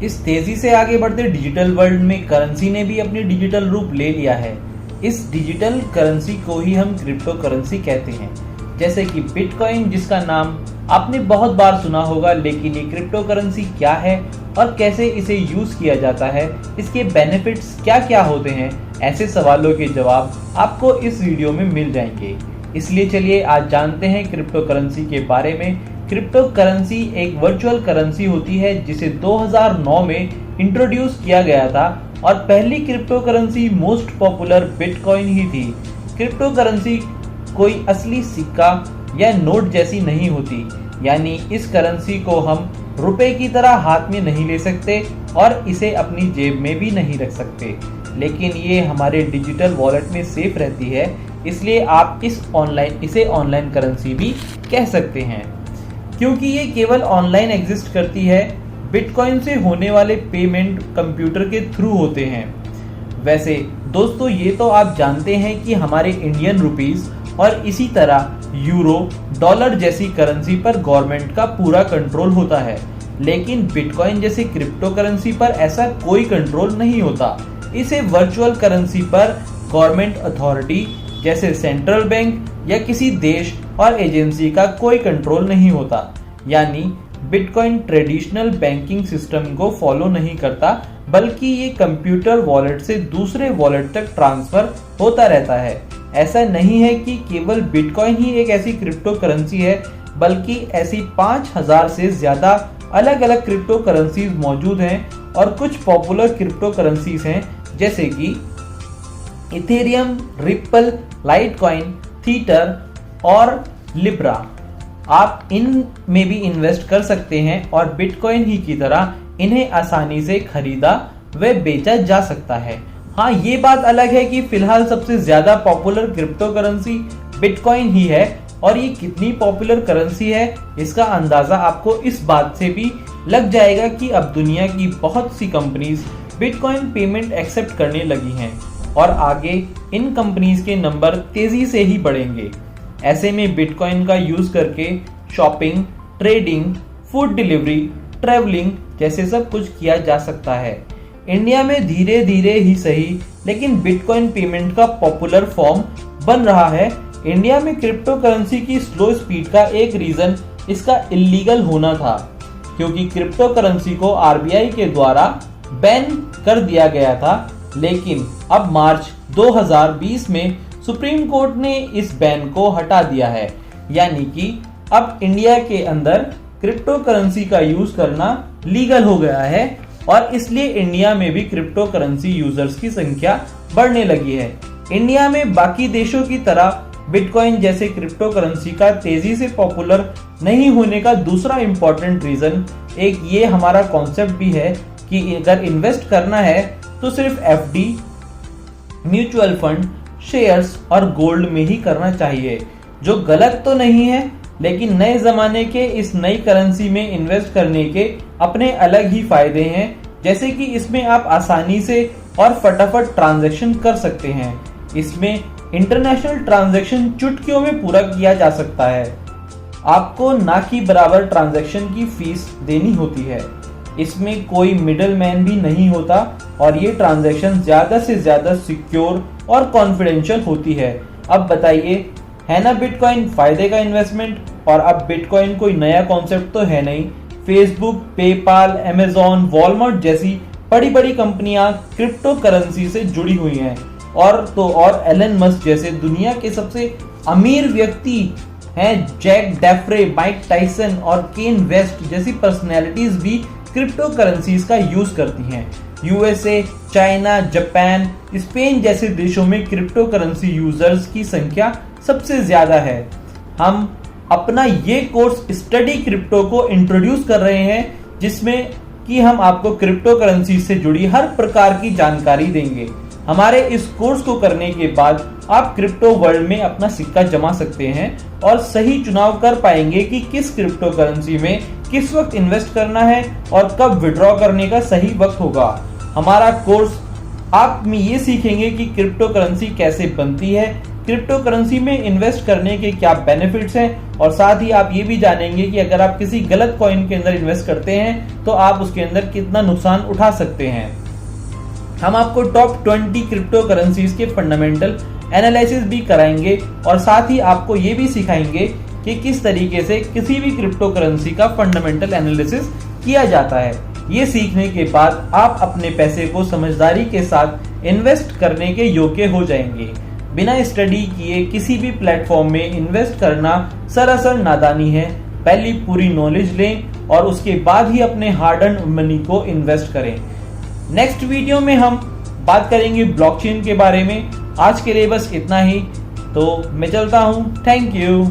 इस तेजी से आगे बढ़ते डिजिटल वर्ल्ड में करेंसी ने भी अपनी डिजिटल रूप ले लिया है। इस डिजिटल करेंसी को ही हम क्रिप्टो करेंसी कहते हैं। जैसे कि बिटकॉइन, जिसका नाम आपने बहुत बार सुना होगा, लेकिन ये क्रिप्टो करेंसी क्या है और कैसे इसे यूज किया जाता है, इसके बेनिफिट्स क्या क्या होते हैं, ऐसे सवालों के जवाब आपको इस वीडियो में मिल जाएंगे। इसलिए चलिए आज जानते हैं क्रिप्टो करेंसी के बारे में। क्रिप्टो करेंसी एक वर्चुअल करेंसी होती है जिसे 2009 में इंट्रोड्यूस किया गया था और पहली cryptocurrency most popular bitcoin ही थी। क्रिप्टो करेंसी कोई असली सिक्का या नोट जैसी नहीं होती, यानी इस करेंसी को हम रुपए की तरह हाथ में नहीं ले सकते और इसे अपनी जेब में भी नहीं रख सकते, लेकिन ये हमारे डिजिटल वॉलेट में सेफ रहती है। इसलिए आप इसे ऑनलाइन करेंसी भी कह सकते हैं, क्योंकि ये केवल ऑनलाइन एग्जिस्ट करती है। बिटकॉइन से होने वाले पेमेंट कंप्यूटर के थ्रू होते हैं। वैसे दोस्तों, ये तो आप जानते हैं कि हमारे इंडियन रुपीस और इसी तरह यूरो, डॉलर जैसी करेंसी पर गवर्नमेंट का पूरा कंट्रोल होता है, लेकिन बिटकॉइन जैसी क्रिप्टो करेंसी पर ऐसा कोई कंट्रोल नहीं होता। इसे वर्चुअल करेंसी पर गवर्नमेंट अथॉरिटी जैसे सेंट्रल बैंक या किसी देश और एजेंसी का कोई कंट्रोल नहीं होता, यानी बिटकॉइन ट्रेडिशनल बैंकिंग सिस्टम को फॉलो नहीं करता, बल्कि ये कंप्यूटर वॉलेट से दूसरे वॉलेट तक ट्रांसफर होता रहता है। ऐसा नहीं है कि केवल बिटकॉइन ही एक ऐसी क्रिप्टो करेंसी है, बल्कि ऐसी 5000 से ज्यादा अलग अलग क्रिप्टो करेंसीज मौजूद हैं और कुछ पॉपुलर क्रिप्टो करेंसीज हैं जैसे कि इथेरियम, रिपल, लाइटकॉइन, थीटर और लिब्रा। आप इन में भी इन्वेस्ट कर सकते हैं और बिटकॉइन ही की तरह इन्हें आसानी से खरीदा व बेचा जा सकता है। हाँ, ये बात अलग है कि फिलहाल सबसे ज्यादा पॉपुलर क्रिप्टो करेंसी बिटकॉइन ही है, और ये कितनी पॉपुलर करेंसी है इसका अंदाजा आपको इस बात से भी लग जाएगा कि अब दुनिया की बहुत सी कंपनीज बिटकॉइन पेमेंट एक्सेप्ट करने लगी हैं और आगे इन कंपनीज के नंबर तेजी से ही बढ़ेंगे। ऐसे में बिटकॉइन का यूज करके shopping, trading, food delivery, travelling जैसे सब कुछ किया जा सकता है। इंडिया में धीरे धीरे ही सही, लेकिन बिटकॉइन पेमेंट का पॉपुलर फॉर्म बन रहा है। इंडिया में क्रिप्टो करेंसी की स्लो स्पीड का एक रीजन इसका इलीगल होना था, क्योंकि क्रिप्टो करेंसी को आरबीआई के द्वारा बैन कर दिया गया था, लेकिन अब मार्च 2020 में सुप्रीम कोर्ट ने इस बैन को हटा दिया है, यानी कि अब इंडिया के अंदर क्रिप्टो करेंसी का यूज करना लीगल हो गया है और इसलिए इंडिया में भी क्रिप्टो करेंसी यूजर्स की संख्या बढ़ने लगी है। इंडिया में बाकी देशों की तरह बिटकॉइन जैसे क्रिप्टो करेंसी का तेजी से पॉपुलर नहीं होने का दूसरा इंपॉर्टेंट रीजन एक ये हमारा कॉन्सेप्ट भी है कि अगर इन्वेस्ट करना है तो सिर्फ एफडी, म्यूचुअल फंड, शेयर्स और गोल्ड में ही करना चाहिए, जो गलत तो नहीं है, लेकिन नए जमाने के इस नई करेंसी में इन्वेस्ट करने के अपने अलग ही फायदे हैं। जैसे कि इसमें आप आसानी से और फटाफट ट्रांजैक्शन कर सकते हैं। इसमें इंटरनेशनल ट्रांजैक्शन चुटकियों में पूरा किया जा सकता है। आपको ना कि बराबर ट्रांजैक्शन की फीस देनी होती है। इसमें कोई मिडल मैन भी नहीं होता और ये ट्रांजैक्शन ज्यादा से ज्यादा सिक्योर और कॉन्फिडेंशियल होती है। अब बताइए, है ना बिटकॉइन फायदे का इन्वेस्टमेंट? और अब बिटकॉइन कोई नया कॉन्सेप्ट तो है नहीं। फेसबुक, पेपाल, अमेजॉन, वॉलमार्ट जैसी बड़ी बड़ी कंपनियां क्रिप्टो करेंसी से जुड़ी हुई हैं, और एलन मस्क जैसे दुनिया के सबसे अमीर व्यक्ति हैं जैक डेफ्रे, माइक टाइसन और केन वेस्ट जैसी पर्सनैलिटीज भी क्रिप्टो करेंसीज का यूज करती हैं। यूएसए, चाइना, जापान, स्पेन जैसे देशों में क्रिप्टो करेंसी यूजर्स की संख्या सबसे ज्यादा है। हम अपना ये कोर्स स्टडी क्रिप्टो को इंट्रोड्यूस कर रहे हैं, जिसमें कि हम आपको क्रिप्टो करेंसी से जुड़ी हर प्रकार की जानकारी देंगे। हमारे इस कोर्स को करने के बाद आप क्रिप्टो वर्ल्ड में अपना सिक्का जमा सकते हैं और सही चुनाव कर पाएंगे कि किस क्रिप्टो करेंसी में किस वक्त इन्वेस्ट करना है और कब विड्रॉ करने का सही वक्त होगा। हमारा कोर्स आप में ये सीखेंगे कि क्रिप्टो करेंसी कैसे बनती है, क्रिप्टो करेंसी में इन्वेस्ट करने के क्या बेनिफिट्स हैं और साथ ही आप ये भी जानेंगे कि अगर आप किसी गलत कॉइन के अंदर इन्वेस्ट करते हैं तो आप उसके अंदर कितना नुकसान उठा सकते हैं। हम आपको टॉप 20 क्रिप्टो करेंसीज के फंडामेंटल एनालिसिस भी कराएंगे और साथ ही आपको ये भी सिखाएंगे कि किस तरीके से किसी भी क्रिप्टो करेंसी का फंडामेंटल एनालिसिस किया जाता है। ये सीखने के बाद आप अपने पैसे को समझदारी के साथ इन्वेस्ट करने के योग्य हो जाएंगे। बिना स्टडी किए किसी भी प्लेटफॉर्म में इन्वेस्ट करना सरासर नादानी है। पहले पूरी नॉलेज लें और उसके बाद ही अपने हार्ड अर्न मनी को इन्वेस्ट करें। नेक्स्ट वीडियो में हम बात करेंगे ब्लॉकचेन के बारे में। आज के लिए बस इतना ही, तो मैं चलता हूँ। Thank you.